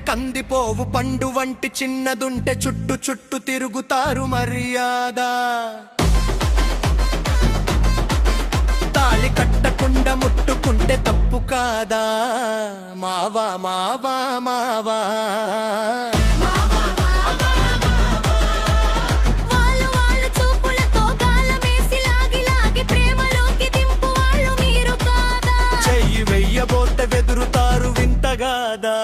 కందిపోవు పండు వంటి చిన్నదుంటే చుట్టు చుట్టు తిరుగుతారు మర్యాద. తాళి కట్టకుండా ముట్టుకుంటే తప్పు కాదా మావా మావా మావా. చెయ్యి వెయ్యబోతే వెదురుతారు వింతగాదా.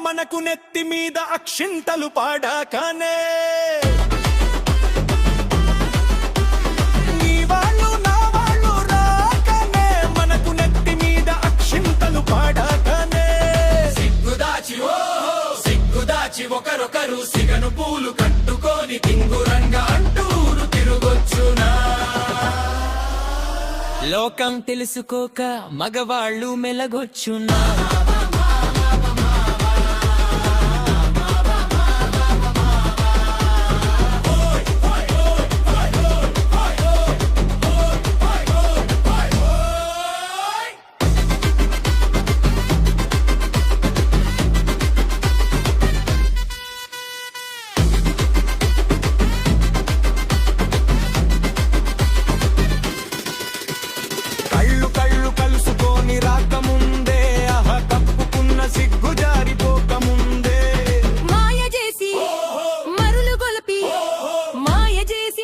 మనకు నెత్తి మీద అక్షింతలు పాడాకనే నీ వాళ్ళు నా వాళ్ళు రాకనే మనకు నెత్తి మీద అక్షింతలు పాడాకనే. సిగ్గుదాచి సిగ్గుదాచి ఒకరొకరు సిగను పూలు కట్టుకొని తింగురంగా అంటూరు తిరుగొచ్చునా. లోకం తెలుసుకోక మగవాళ్ళు మెలగొచ్చునా. కలుసుకొని రాకముందే అహ కప్పుకున్న సిగ్గు జారిపోకముందే మాయ చేసి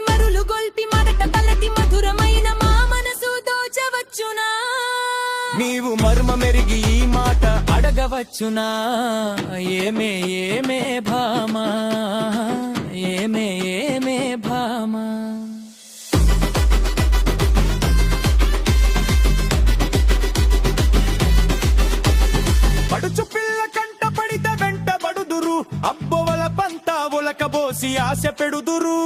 మరులు గొల్పి మదట తలటి మధురమైన మా మనసు దోచవచ్చునా. నీవు మర్మ మెరిగి ఈ మాట అడగవచ్చునా. ఏమే ఏమే భామా ఏమే ఏమే భామా. పడుచు పిల్ల కంట పడితే వెంట పడుదురు, అబ్బొవల పంతా ఒలకబోసి ఆశ పెడుదురు.